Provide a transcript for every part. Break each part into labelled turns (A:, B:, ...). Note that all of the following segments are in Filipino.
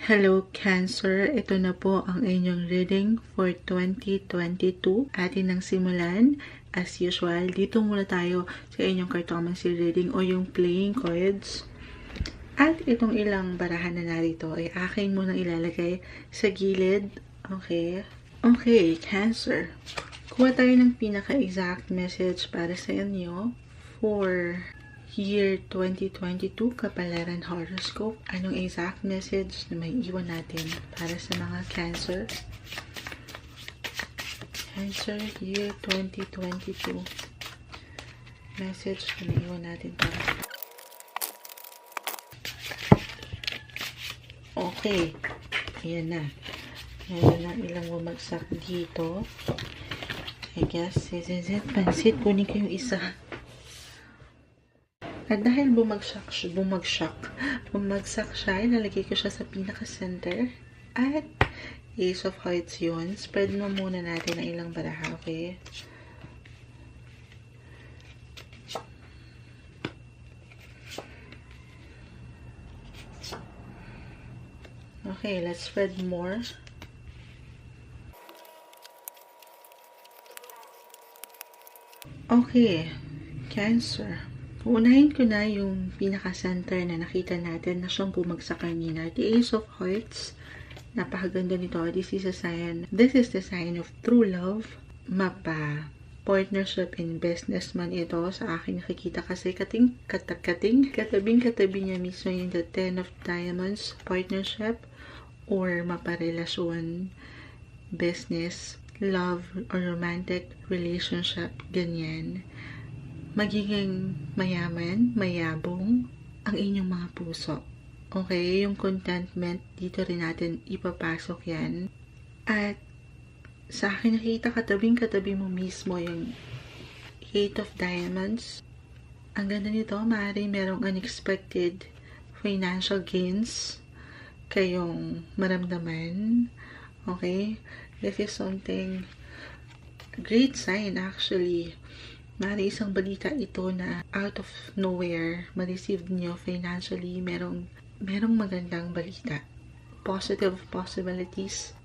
A: Hello Cancer, ito na po ang inyong reading for 2022. Atin nang simulan. As usual, dito muna tayo sa inyong cartomancy reading o yung playing cards. At itong ilang barahan na narito ay akin muna ilalagay sa gilid. Okay? Okay, Cancer. Kuha tayo ng pinaka-exact message para sa inyo for year 2022 Kapalaran Horoscope. Anong exact message na may iwan natin para sa mga Cancer? Cancer year 2022. Message na may iwan natin para sa... Okay. Ayan na. Meron na ilang bumagsak dito. I guess, pansit. Kunin ko yung isa. At dahil bumagsak siya, ilalagay ko siya sa pinaka-center. At Ace of Hearts yun. Spread mo muna natin ang ilang baraha, okay? Okay, let's spread more. Okay, Cancer. Unahin ko na yung pinaka-center na nakita natin na siyang bumagsak kanina. The Ace of Hearts. Napakaganda nito. This is the sign of true love. Partnership in business man ito. Sa akin nakikita kasi katabing-katabi niya mismo yung the 10 of Diamonds partnership or maparelasyon, business, love, or romantic relationship. Ganyan. Magiging mayaman, mayabong ang inyong mga puso. Okay, yung contentment, dito rin natin ipapasok yan. At sa akin nakita katabing-katabi mo mismo yung 8 of Diamonds. Ang ganda nito, maaaring merong unexpected financial gains kayong maramdaman. Okay, this is something great sign actually. Mari isang balita ito na out of nowhere, ma-receive nyo financially, merong magandang balita. Positive possibilities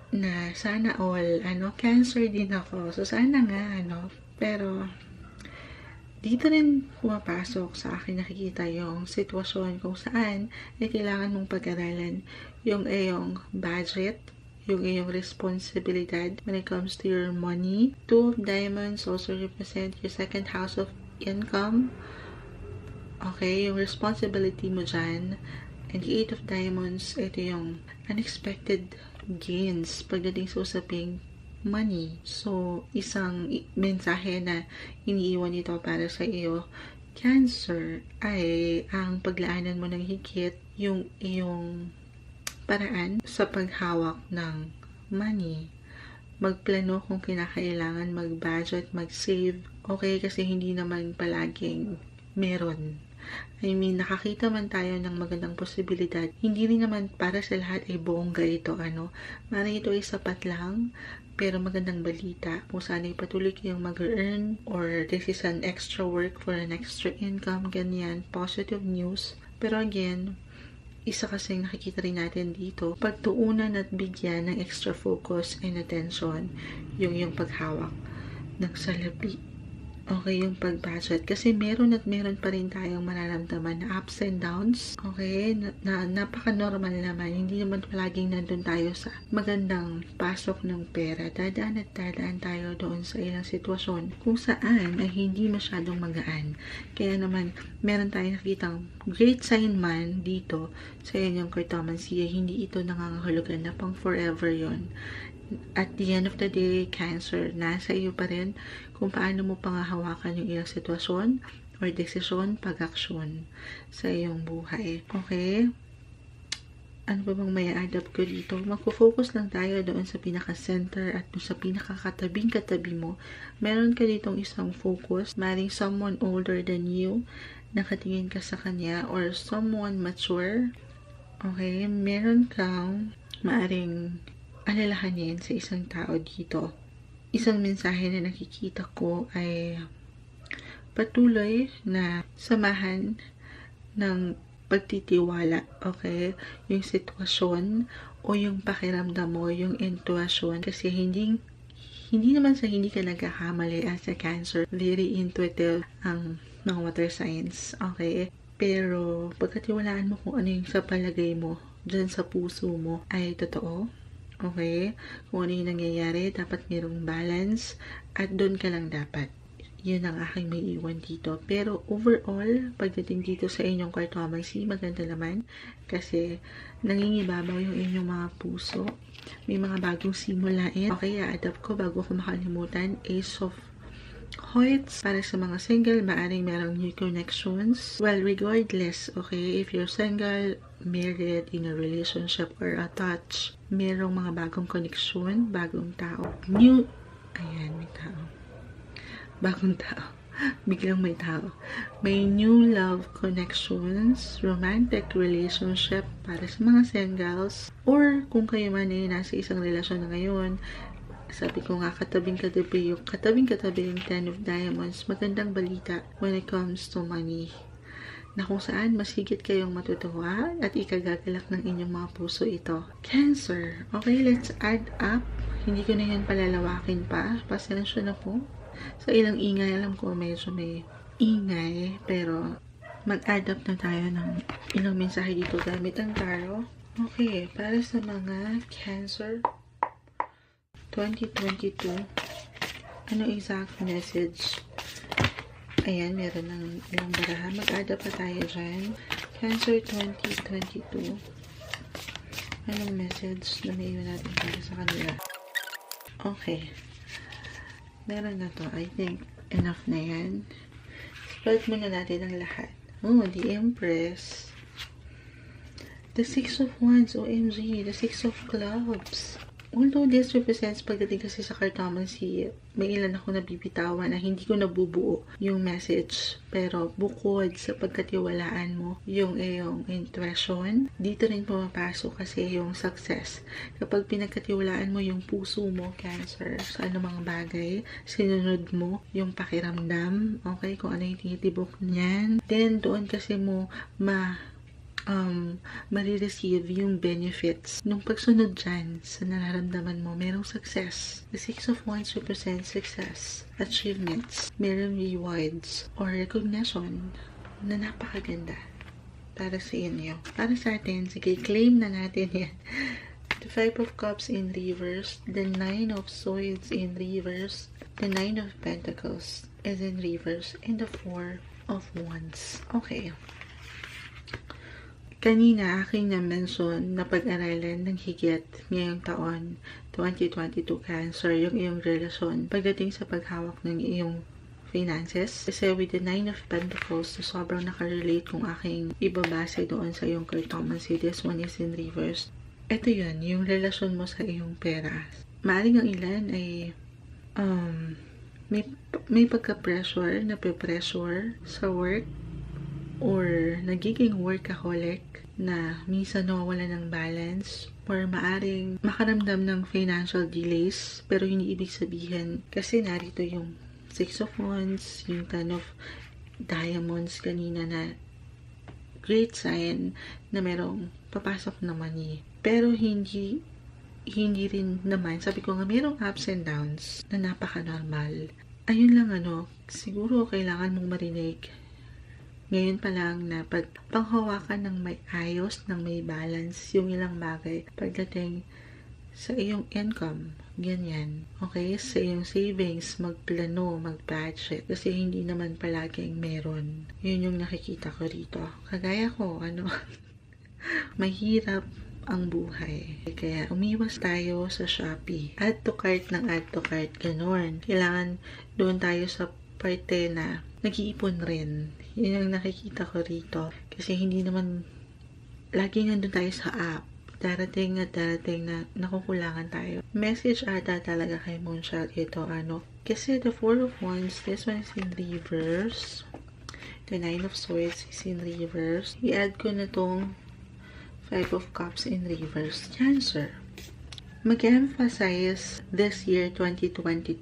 A: na sana all, Cancer din ako. So, sana nga, Pero, dito rin pumapasok sa akin nakikita yung sitwasyon kung saan ay kailangan mong pag-aralan yung iyong budget, yung iyong responsibilidad when it comes to your money. 2 of Diamonds also represent your second house of income. Okay, yung responsibility mo dyan. And the 8 of Diamonds, ito yung unexpected gains pagdating sa usaping money. So, isang mensahe na iniiwan ito para sa iyo, Cancer, ay ang paglaanan mo ng higit yung iyong paraan sa paghawak ng money. Magplano kung kinakailangan, mag-budget, mag-save. Okay, kasi hindi naman palaging meron. I mean, nakakita man tayo ng magandang posibilidad. Hindi rin naman para sa lahat ay bongga ito, Maring ito ay sapat lang, pero magandang balita. Kung saan ay patuloy kayong mag-earn, or this is an extra work for an extra income, ganyan. Positive news. Pero again, isa kasing nakikita rin natin dito, pagtuunan at bigyan ng extra focus and attention yung paghawak ng salapi. Okay, yung pag-budget. Kasi meron pa rin tayong mararamdaman na ups and downs. Okay, na napaka-normal naman. Hindi naman palaging nandun tayo sa magandang pasok ng pera. Dadaan tayo doon sa ilang sitwasyon kung saan ay hindi masyadong magaan. Kaya naman, meron tayong nakitang great sign man dito sa inyong cartomancy. Hindi ito nangangahulugan na pang forever yon. At the end of the day, Cancer, nasa iyo pa rin kung paano mo pangahawakan yung ilang sitwasyon or desisyon, pag-aksyon sa iyong buhay. Okay? Ano ba bang may add up ko dito? Magpo-focus lang tayo doon sa pinaka-center at doon sa pinaka-katabing-katabi mo. Meron ka ditong isang focus. Maring someone older than you, nakatingin ka sa kanya, or someone mature. Okay? Meron kang maaring alalahanin sa isang tao dito. Isang mensahe na nakikita ko ay patuloy na samahan ng pagtitiwala, okay? Yung sitwasyon o yung pakiramdam mo, yung intuition, kasi hindi naman sa hindi ka nagkakamali as a Cancer. Very intuitive ang mga water signs, okay? Pero pagkatiwalaan mo kung ano yung sa palagay mo, dyan sa puso mo ay totoo, okay? Kung ano yung nangyayari, dapat mayroong balance at doon ka lang dapat. Yun ang aking may iwan dito. Pero overall, pagdating dito sa inyong cartomancy, maganda naman kasi nangingibabaw yung inyong mga puso. May mga bagong simulain. Okay, i-adapt ko bago ko makalimutan. Ace of Hearts. Para sa mga single, maaring merong new connections. Well, regardless, okay, if you're single, married, in a relationship, or attached, merong mga bagong connection, bagong tao. Ayan, may tao. Bagong tao. Biglang may tao. May new love connections, romantic relationship para sa mga singles, or kung kayo man ay nasa isang relasyon na ngayon, sabi ko nga, katabing-katabi yung 10 of Diamonds, magandang balita when it comes to money, na kung saan mas higit kayong matutuwa at ikagagalak ng inyong mga puso ito. Cancer. Okay, let's add up. Hindi ko na yan palalawakin pa. Pasensya na po. Sa ilang ingay, alam ko medyo may ingay, pero mag-add up na tayo ng ilang mensahe dito gamit ang tarot. Okay, para sa mga Cancer 2022, ano exact message? Ayan, meron ng ilang baraha. Mag-add up pa tayo dyan. Cancer 2022, anong message na may iwan natin para sa kanila? Okay. Meron na to. I think enough na yan. Spread muna natin ang lahat. Oh, the Empress. The Six of Wands. OMG. The Six of Clubs. Although this represents, pagdating kasi sa cartomancy, may ilan ako nabibitawan na hindi ko nabubuo yung message. Pero bukod sa pagkatiwalaan mo, yung iyong intuition, dito rin pumapasok kasi yung success. Kapag pinagkatiwalaan mo yung puso mo, Cancer, sa anumang bagay, sinunod mo yung pakiramdam, okay, kung ano yung tinitibok niyan, then doon kasi mo marireceive yung benefits nung pagsunod dyan sa nararamdaman mo, merong success. The Six of Wands represents success, achievements, merong rewards, or recognition na napakaganda para sa inyo. Para sa atin, sige, claim na natin yan. The Five of Cups in reverse, the Nine of Swords in reverse, the Nine of Pentacles is in reverse, and the Four of Wands. Okay. Kanina, aking na-mention na pag-aralan ng higit ngayong taon, 2022 Cancer, yung iyong relasyon pagdating sa paghawak ng iyong finances. Kasi with the Nine of Pentacles, sobrang nakarelate kung aking ibabase doon sa iyong cartomancy. This one is in reverse. Ito yun, yung relasyon mo sa iyong pera. Maaring ang ilan ay may pagka-pressure, nape-pressure sa work, or nagiging workaholic na minsan nawawala ng balance, or maaring makaramdam ng financial delays, pero hindi ibig sabihin kasi narito yung Six of Wands, yung Ten of Diamonds kanina na great sign na merong papasok na money. Pero hindi rin naman, sabi ko nga, merong ups and downs na napaka-normal. Ayun lang siguro kailangan mong marinig ngayon pa lang na pag panghawakan ng may ayos, ng may balance, yung ilang bagay pagdating sa iyong income, ganyan. Okay? Sa iyong savings, magplano, mag-budget. Kasi hindi naman palaging meron. Yun yung nakikita ko rito. Kagaya ko, mahirap ang buhay. Kaya umiwas tayo sa Shopee. Add to cart ng add to cart, ganun. Kailangan doon tayo sa parte na nag-iipon rin. Yun yung nakikita ko rito. Kasi hindi naman laging nandun tayo sa app. Darating na nakukulangan tayo. Message ata talaga kay Moonshot ito, kasi the Four of Wands, this one is in reverse. The Nine of Swords is in reverse. I-add ko na tong Five of Cups in reverse. Cancer. Mag-emphasize this year, 2022,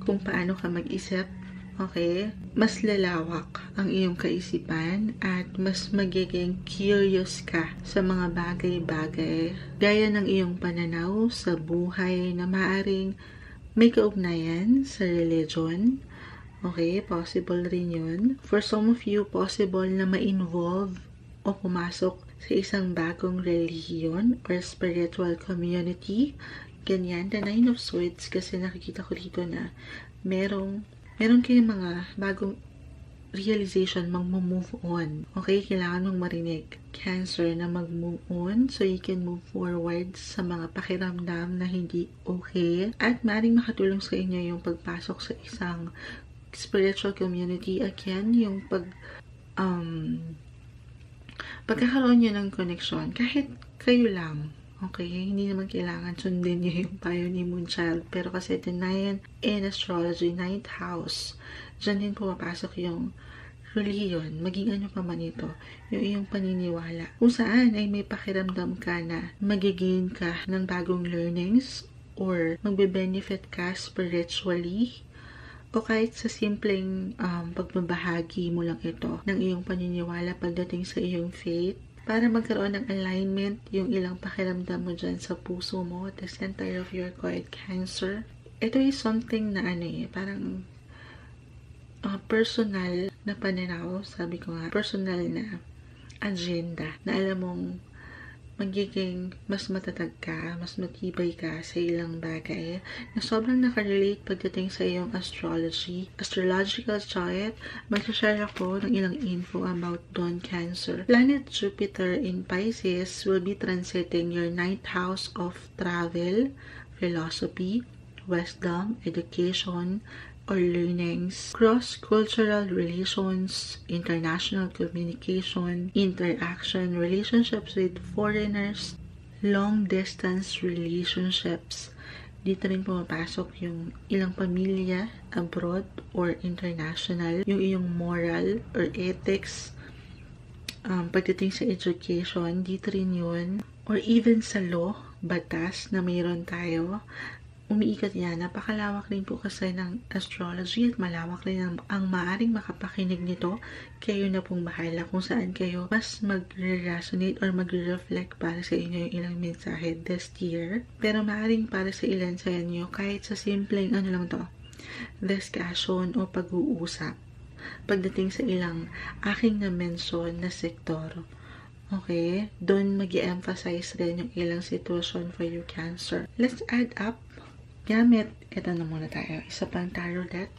A: kung paano ka mag-isip, Okay? Mas lalawak ang iyong kaisipan at mas magiging curious ka sa mga bagay-bagay gaya ng iyong pananaw sa buhay na maaring may kaugnayan sa religion. Okay? Possible rin yun. For some of you, possible na ma-involve o pumasok sa isang bagong relihiyon or spiritual community. Ganyan, the Nine of Swords, kasi nakikita ko dito na meron kayong mga bagong realization, mag-move on. Okay? Kailangan mong marinig, Cancer, na mag-move on so you can move forward sa mga pakiramdam na hindi okay. At maaaring makatulong sa inyo yung pagpasok sa isang spiritual community. Again, yung pagkakaroon nyo ng connection, kahit kayo lang. Okay, hindi naman kailangan sundin nyo yung payo ni Moonchild. Pero kasi the 9 in astrology, 9th house, dyan din pumapasok yung religion, maging ano pa man ito, yung iyong paniniwala. Kung saan ay may pakiramdam ka na magigain ka ng bagong learnings or magbe-benefit ka spiritually o kahit sa simpleng pagbabahagi mo lang ito ng iyong paniniwala pagdating sa iyong faith, para magkaroon ng alignment yung ilang pakiramdam mo dyan sa puso mo, the center of your coin, Cancer. Ito is something na parang personal na pananaw, sabi ko nga, personal na agenda, na alam mong magiging mas matatag ka, mas matibay ka sa ilang bagay na sobrang nakarelate pagdating sa iyong astrological chart. Mag-share ako ng ilang info about Dawn, Cancer. Planet Jupiter in Pisces will be transiting your 9th house of travel, philosophy, wisdom, education, or learnings, cross-cultural relations, international communication, interaction, relationships with foreigners, long-distance relationships. Dito rin pumapasok yung ilang pamilya abroad or international, yung iyong moral or ethics, pagdating sa education, dito rin yun, or even sa law, batas na mayroon tayo. Umiikot yan. Napakalawak rin po kasi ng astrology at malawak rin ang maaring makapakinig nito. Kayo na pong bahala kung saan kayo mas mag-resonate or mag-reflect para sa inyo yung ilang mensahe this year. Pero maaring para sa ilan sa inyo, kahit sa simpleng discussion o pag-uusap pagdating sa ilang aking na-mention na sektor. Okay? Doon mag-i-emphasize rin yung ilang situation for you, Cancer. Let's add up gamit, ito na muna tayo. Isa pang tarot deck.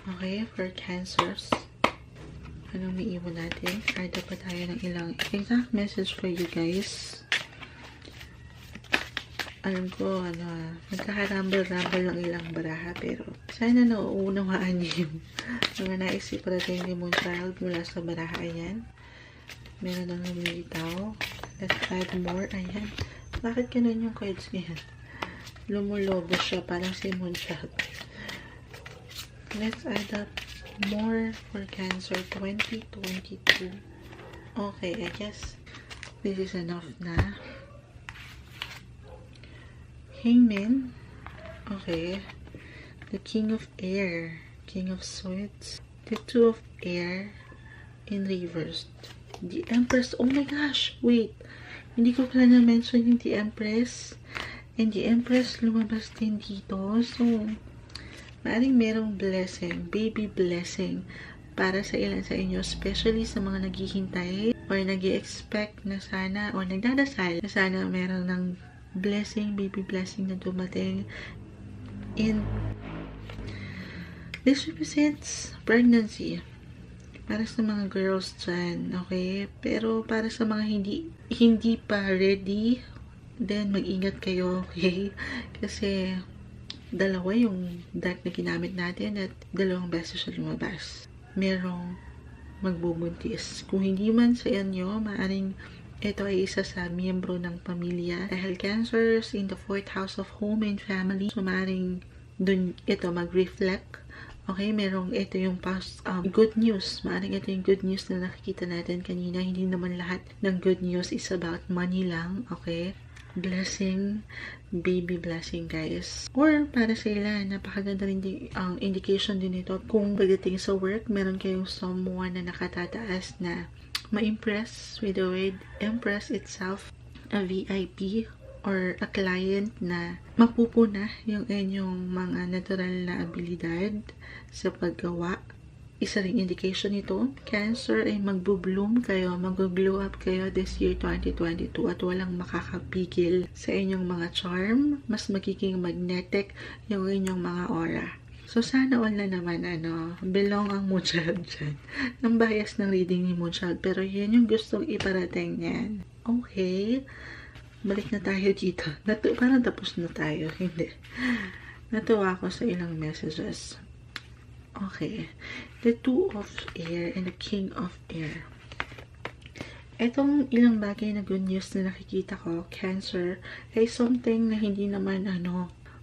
A: Okay, for Cancers. Anong may iwan natin? Add pa tayo ng ilang exact message for you guys. Alam ko, nagkakarambal-rambal ng ilang baraha, pero sana nauunawaan niyo yung mga naisip natin ni Moonchild mula sa baraha. Ayan. Meron nang lumilitaw. Let's add more. Ayan. Bakit ganun yung cards ngayon? Lumulobo siya, parang si Moonchild. Let's add up more for Cancer 2022. Okay, I guess this is enough na. Hangman. Okay. The King of Air. King of Swords. The Two of Air in reversed. The Empress. Oh my gosh! Wait. Hindi ko pala na-mention yung The Empress. And the Empress lumabas din dito. So, maaaring merong blessing, baby blessing, para sa ilan sa inyo, especially sa mga naghihintay or nag-i-expect na sana, or nagdadasal na sana meron ng blessing, baby blessing na dumating. And this represents pregnancy para sa mga girls dyan, okay? Pero para sa mga hindi pa ready, then mag-ingat kayo, okay? Kasi dalawa yung deck na ginamit natin at dalawang beses siya lumabas. Merong magbubuntis. Kung hindi man sa inyo, maaring ito ay isa sa miyembro ng pamilya. Dahil Cancers in the 4th house of home and family, so maaring dun ito mag-reflect. Okay, ito yung past good news. Maaring ito yung good news na nakikita natin kanina. Hindi naman lahat ng good news is about money lang, okay? blessing, baby blessing, guys. Or para sa ilan, napakaganda rin ang indication din ito kung pagdating sa work, meron kayong someone na nakatataas na ma-impress with the word impress itself, a VIP or a client na mapupuna yung inyong mga natural na abilidad sa paggawa. Isa ring indication nito, Cancer, ay magbo-bloom kayo, mag-glow up kayo this year 2022 at walang makakapigil sa inyong mga charm. Mas magiging magnetic yung inyong mga aura. So, sana all na naman, belong ang Moonchild dyan. Ang bias ng reading ni Moonchild, pero yun yung gustong iparating niyan. Okay, balik na tayo dito. Parang tapos na tayo, hindi. Natuwa ako sa ilang messages. Okay, the Two of Air and the King of Air. Itong ilang bagay na good news na nakikita ko, Cancer, ay something na hindi naman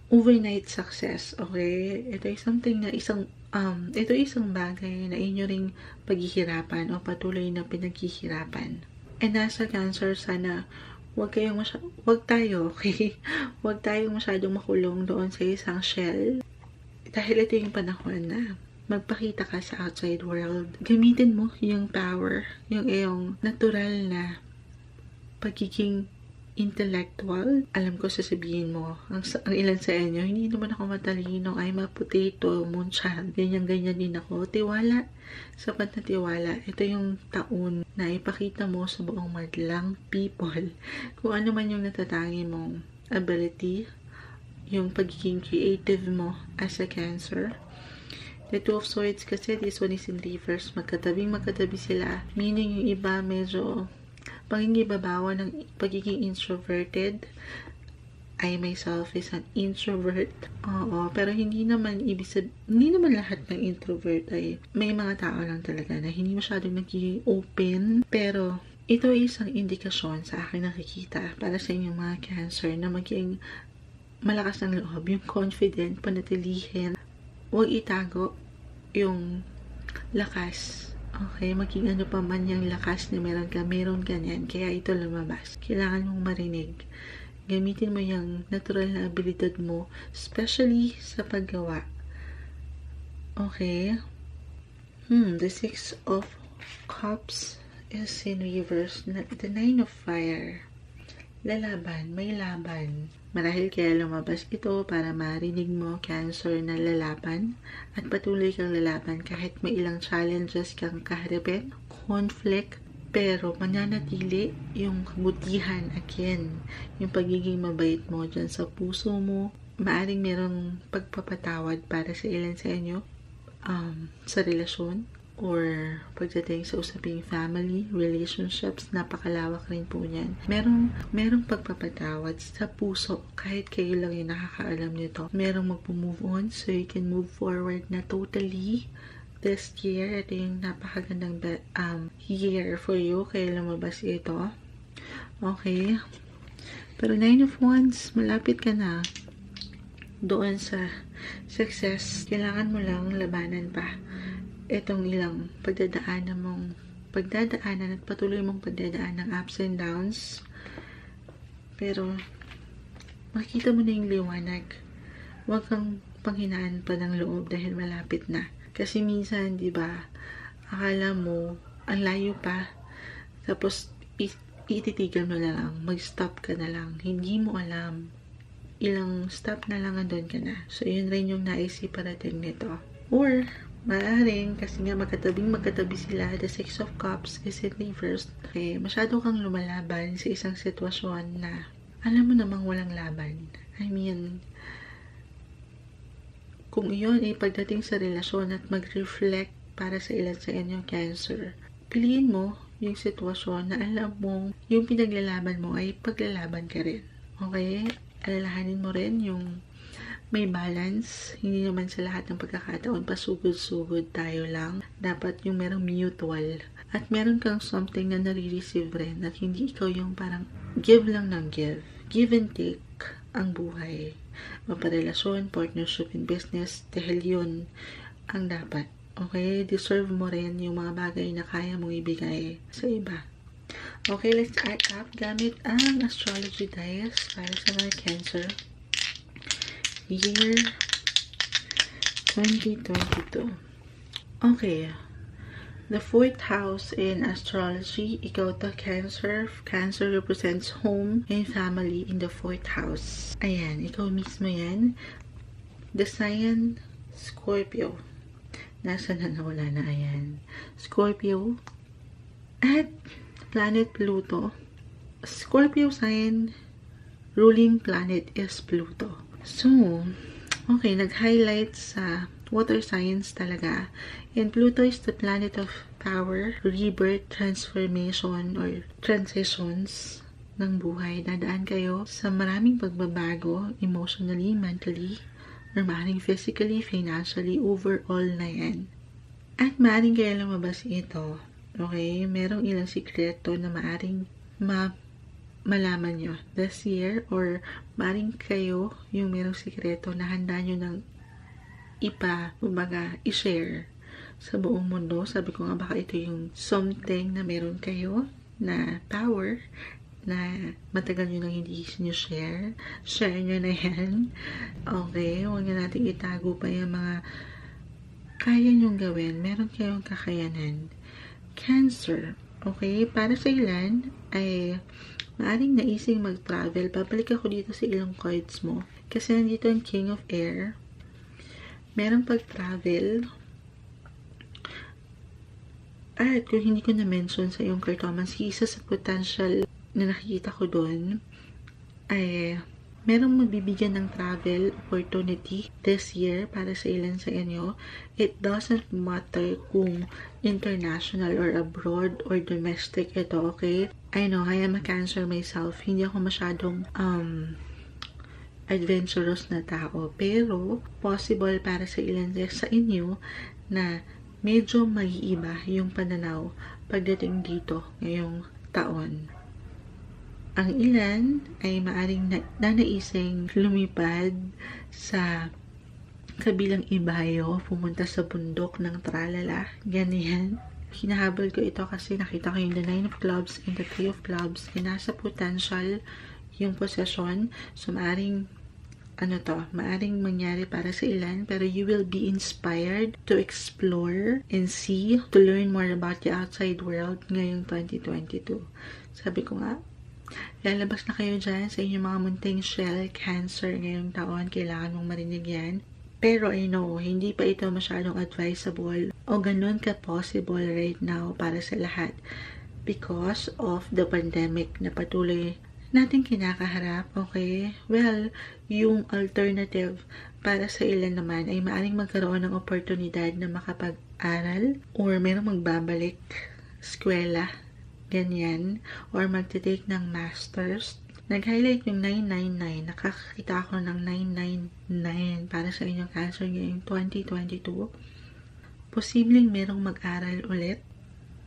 A: overnight success, okay? Ito ay something na ito isang bagay na inyo ring paghihirapan o patuloy na pinaghihirapan. And nasa Cancer, sana wag tayo, okay? Wag tayong masyadong makulong doon sa isang shell. Dahil ito yung panahon na magpakita ka sa outside world. Gamitin mo yung power, yung iyong natural na pagiging intellectual. Alam ko sasabihin mo, ang ilan sa inyo, hindi naman ako matalino, ay ma-potato, Moonchild, ganyan din ako. Tiwala, sapat na tiwala. Ito yung taon na ipakita mo sa buong madlang people kung ano man yung natatangi mong ability, yung pagiging creative mo as a Cancer. The Two of Swords kasi, this one is in reverse. Magkatabi sila. Meaning yung iba medyo pangingibabawa ng pagiging introverted. I myself is an introvert. Oo, pero hindi naman lahat ng introvert ay may mga tao lang talaga na hindi masyadong nagiging open. Pero ito ay isang indikasyon sa akin nakikita para sa inyong mga Cancer na maging malakas ng loob, yung confident, panatilihin. Huwag itago yung lakas. Okay, maging ano pa man yung lakas na meron ka niyan. Kaya ito lumabas. Kailangan mong marinig. Gamitin mo yung natural na abilidad mo, especially sa paggawa. Okay. The Six of Cups is in reverse. The Nine of Fire. Lalaban, may laban. Marahil kaya lumabas ito para marinig mo, Cancer, na lalaban at patuloy kang lalaban kahit may ilang challenges kang kaharapin, conflict, pero mananatili yung kabutihan again, yung pagiging mabait mo dyan sa puso mo. Maaring merong pagpapatawad para sa ilan sa inyo sa relasyon or pagdating sa usaping family, relationships, napakalawak rin po niyan. Merong pagpapatawad sa puso kahit kayo lang yung nakakaalam nito. Merong magpo-move on so you can move forward na totally this year. Ito yung napakagandang year for you kaya lumabas ito. Okay. Pero 9 of Wands, malapit ka na doon sa success. Kailangan mo lang labanan pa itong ilang pagdadaanan at patuloy mong pagdadaan ng ups and downs. Pero makita mo na yung liwanag. Huwag kang panghinaan pa ng loob dahil malapit na. Kasi minsan, di ba, akala mo ang layo pa, tapos ititigan mo na lang, mag-stop ka na lang. Hindi mo alam, ilang stop na lang andun ka na. So, yun rin yung naisip parating nito. Or maaaring, kasi nga magkatabi sila, the Six of Cups is in reverse. Okay, masyado kang lumalaban sa isang sitwasyon na alam mo namang walang laban. I mean, kung iyon ay pagdating sa relasyon at mag-reflect para sa ilan sa inyo, Cancer, piliin mo yung sitwasyon na alam mong yung pinaglalaban mo ay paglalaban ka rin. Okay? Alalahanin mo rin yung may balance. Hindi naman sa lahat ng pagkakataon pasugod-sugod tayo lang. Dapat yung merong mutual. At meron kang something na nare-receive rin. At hindi ikaw yung parang give lang ng give. Give and take ang buhay. Maparelasyon, partnership in business. Dahil yun ang dapat. Okay? Deserve mo rin yung mga bagay na kaya mong ibigay sa iba. Okay, let's add up gamit ang astrology dice para sa mga Cancer. Year 2022. Okay. The 4th house in astrology, ikaw to Cancer. Cancer represents home and family in the 4th house. Ayan, ikaw mismo yan. The sign, Scorpio. Nasa na nawala na, ayan. Scorpio. At planet Pluto. Scorpio sign, ruling planet is Pluto. So, okay, nag-highlight sa water signs talaga. And Pluto is the planet of power, rebirth, transformation, or transitions ng buhay. Dadaan kayo sa maraming pagbabago, emotionally, mentally, or maaaring physically, financially, overall na yan. At maaaring kayo lumabas ito. Okay? Merong ilang sikreto na maaaring malaman nyo this year, or maaaring kayo yung merong sikreto na handa nyo ng i-share sa buong mundo. Sabi ko nga, baka ito yung something na meron kayo na power na matagal nyo nang hindi nyo share. Share nyo na yan. Okay, huwag na natin itago pa yung mga kaya nyong gawin. Meron kayong kakayanan. Cancer. Okay, para sa ilan ay maaring naising mag-travel. Babalik ako dito sa ilang cards mo. Kasi nandito ang King of Air. Merong pag-travel. At kung hindi ko na-mention sa iyong cartomancy, isa sa potential na nakikita ko doon ay merong magbibigyan ng travel opportunity this year para sa ilan sa inyo. It doesn't matter kung international or abroad or domestic ito, okay? I know, I am a Cancer myself. Hindi ako masyadong adventurous na tao. Pero, possible para sa ilan sa inyo na medyo mag-iiba yung pananaw pagdating dito ngayong taon. Ang ilan ay maaring nanaising lumipad sa kabilang ibayo, pumunta sa bundok ng tralala, ganyan. Hinahabol ko ito kasi nakita ko yung the 9 of clubs and the 3 of clubs, and nasa potential yung possession. So maaring maaring mangyari para sa ilan, pero you will be inspired to explore and see, to learn more about the outside world ngayong 2022. Sabi ko nga, lalabas na kayo dyan sa inyong mga munting shell, Cancer, ngayong taon. Kailangan mong marinig yan. Pero I know, hindi pa ito masyadong advisable o ganun ka-possible right now para sa lahat because of the pandemic na patuloy natin kinakaharap, okay? Well, yung alternative para sa ilan naman ay maaaring magkaroon ng oportunidad na makapag-aral or merong magbabalik eskwela, ganyan, or magte-take ng masters. Nag-highlight yung 999. Nakakita ako ng 999 para sa inyong Cancer ngayong 2022. Posibleng merong mag-aral ulit,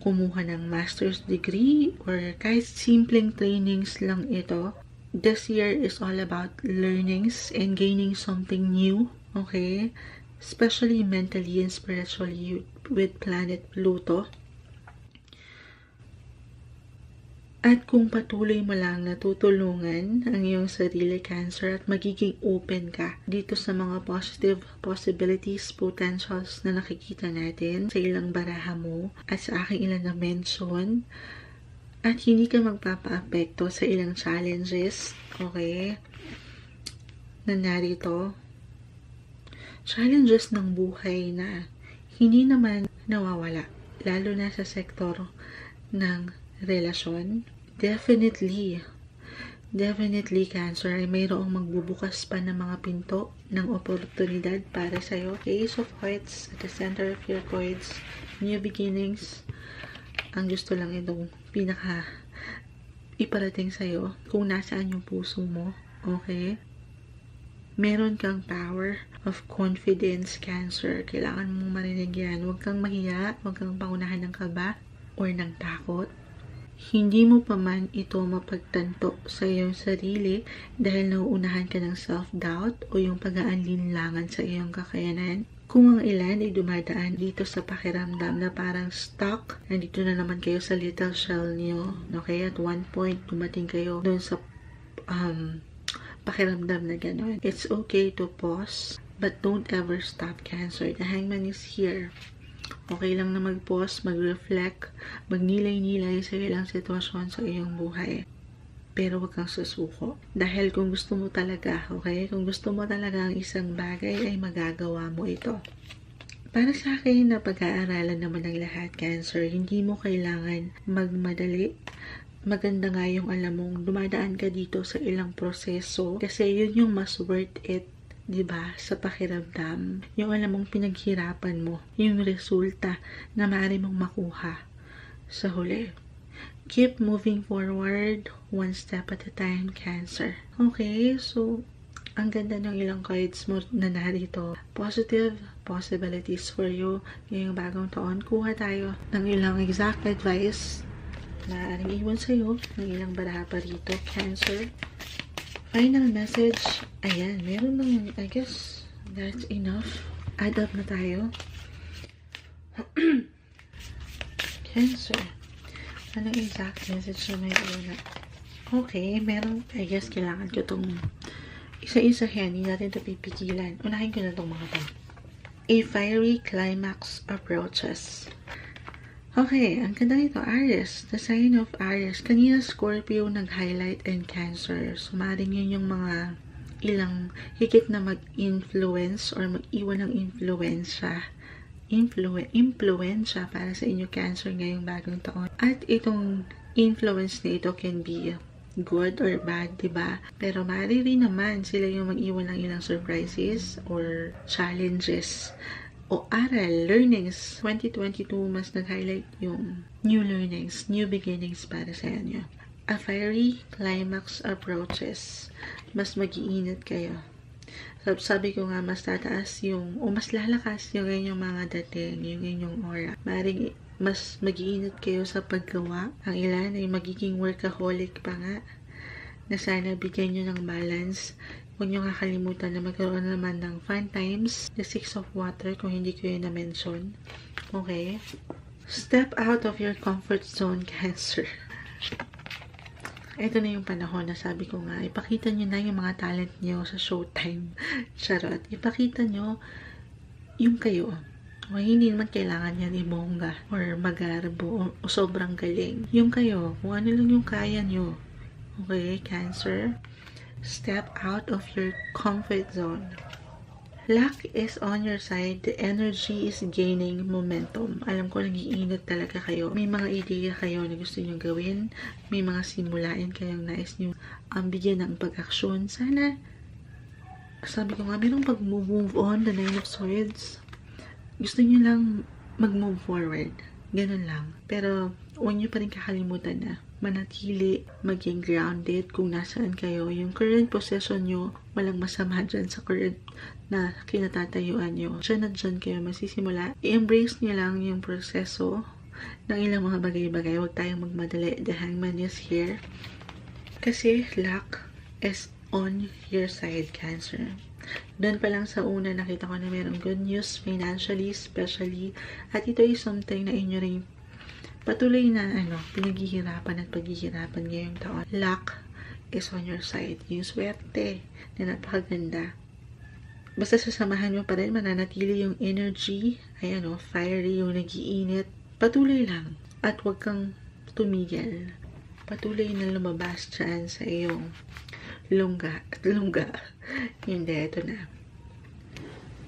A: kumuha ng master's degree, or kahit simpleng trainings lang ito. This year is all about learnings and gaining something new, okay? Especially mentally and spiritually with planet Pluto. At kung patuloy mo lang natutulungan ang iyong sarili, Cancer, at magiging open ka dito sa mga positive possibilities, potentials na nakikita natin sa ilang baraha mo at sa aking ilang na-mention, at hindi ka magpapa-apekto sa ilang challenges, okay, na narito. Challenges ng buhay na hindi naman nawawala, lalo na sa sektor ng relasyon. Definitely, Cancer, ay mayroong magbubukas pa ng mga pinto ng oportunidad para sa'yo. Ace of Hearts at the center of your cards, new beginnings. Ang gusto lang itong pinaka iparating sa'yo kung nasaan yung puso mo, okay? Meron kang power of confidence, Cancer. Kailangan mong marinig yan. Huwag kang mahiya, huwag kang pangunahan ng kaba or ng takot. Hindi mo pa man ito mapagtanto sa iyong sarili dahil nauunahan ka ng self-doubt o yung pag-aalinlangan sa iyong kakayanan. Kung ang ilan ay dumadaan dito sa pakiramdam na parang stuck, nandito na naman kayo sa little shell niyo. Okay, at one point, dumating kayo doon sa pakiramdam na gano'n. It's okay to pause, but don't ever stop, Cancer. The Hangman is here. Okay lang na mag-pause, mag-reflect, magnilay-nilay sa ilang sitwasyon sa iyong buhay. Pero wag kang susuko. Dahil kung gusto mo talaga, okay? Kung gusto mo talaga ang isang bagay, ay magagawa mo ito. Para sa akin, na pag-aaralan naman ng lahat, Cancer, hindi mo kailangan magmadali. Maganda nga yung alam mong dumadaan ka dito sa ilang proseso kasi yun yung mas worth it, diba? Sa pakiramdam. Yung alam mong pinaghirapan mo, yung resulta na maaari mong makuha sa huli. Keep moving forward, one step at a time, Cancer. Okay, so, ang ganda ng ilang cards mo na narito. Positive possibilities for you ngayong bagong taon. Kuha tayo ng ilang exact advice na aring iwan sa'yo ng ilang baraha pa rito, Cancer. Final message, ayan, meron ng, I guess, that's enough. Add up na tayo. Cancer. Anong exact message na may una? Okay, meron, I guess, kailangan ko itong isa-isahin, hindi natin ito pipigilan. Unahin ko na itong mga to. A fiery climax approaches. Okay, ang ganda nito, Aries. The sign of Aries. Kanina Scorpio nag-highlight and Cancer. So, maaaring yun yung mga ilang higit na mag-influence or mag-iwan ng influensya para sa inyo, Cancer, ngayong bagong taon. At itong influence na ito can be good or bad, diba? Pero maaari rin naman sila yung mag-iwan ng ilang surprises or challenges o aral, learnings. 2022 mas nag-highlight yung new learnings, new beginnings para sa inyo. A fiery climax approaches. Mas mag-iinit kayo. Sabi ko nga, mas tataas yung, o mas lalakas yung inyong mga dating, yung inyong aura. Maring mas mag-iinit kayo sa paggawa. Ang ilan ay magiging workaholic pa nga, na sana bigyan nyo ng balance. Huwag nyo kakalimutan na magkaroon naman ng fun times. The 6 of Water, kung hindi ko yun na-mention. Okay? Step out of your comfort zone, Cancer. Ito na yung panahon na sabi ko nga, ipakita nyo na yung mga talent nyo sa showtime. Charot. Ipakita nyo yung kayo. O hindi naman kailangan yan ibongga or magarbo o sobrang galing. Yung kayo, kung ano lang yung kaya nyo. Okay, Cancer? Step out of your comfort zone. Luck is on your side. The energy is gaining momentum. Alam ko, nag-iingat talaga kayo. May mga ideya kayo na gusto nyo gawin. May mga simulain kayong nais nyo bigyan ng pag-aksyon. Sana, sabi ko nga, mayroong pag-move on, the 9 of Swords. Gusto nyo lang mag-move forward. Ganun lang. Pero, huwag nyo pa rin kakalimutan na manatili, maging grounded kung nasaan kayo. Yung current possession nyo, walang masama dyan sa current na kinatatayuan nyo. Diyan na dyan kayo masisimula. I-embrace nyo lang yung proseso ng ilang mga bagay-bagay. Huwag tayong magmadali. The Hangman is here. Kasi luck is on your side, Cancer. Doon pa lang sa una, nakita ko na mayroong good news financially, especially. At ito is something na inyo rin patuloy na pinaghihirapan at paghihirapan ngayong taon. Luck is on your side. Yung swerte na napakaganda. Basta sasamahan mo pa rin, mananatili yung energy. Ayan fiery, yung nag-iinit. Patuloy lang. At huwag kang tumigil. Patuloy na lumabas dyan sa iyong lungga. Hindi, ito na.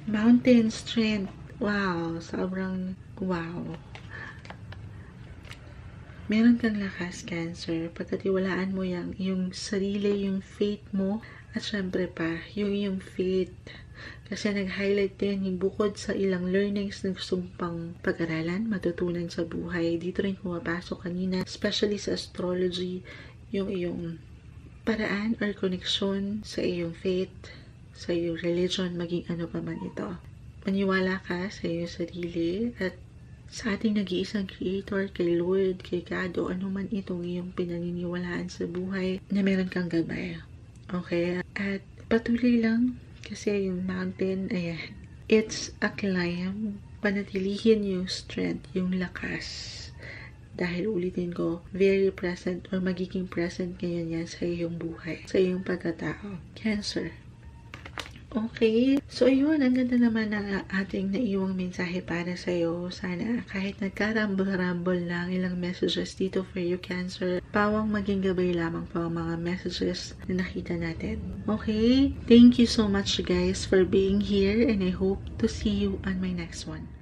A: Mountain strength. Wow, sobrang wow. Meron kang lakas, Cancer. Pagkatiwalaan mo yung sarili, yung faith mo, at syempre pa, yung faith. Kasi nag-highlight din yung bukod sa ilang learnings na gusto pang pag-aralan, matutunan sa buhay. Dito rin pumapasok kanina, especially sa astrology, yung iyong paraan or connection sa iyong faith, sa iyong religion, maging ano pa man ito. Maniwala ka sa iyong sarili at sa ating nag-iisang creator, kay Lord, kay God, o ano man itong iyong pinaniniwalaan sa buhay, na meron kang gabay. Okay? At patuloy lang, kasi yung mountain, ayan, It's a climb. Panatilihin yung strength, yung lakas. Dahil ulitin ko, very present or magiging present ngayon yan sa iyong buhay, sa iyong pagkatao. Cancer. Okay. So, ayun. Ang ganda naman ng ating naiwang mensahe para sa'yo. Sana kahit nagkarambol-rambol lang ilang messages dito for you, Cancer, pawang maging gabay lamang pa ang mga messages na nakita natin. Okay? Thank you so much, guys, for being here, and I hope to see you on my next one.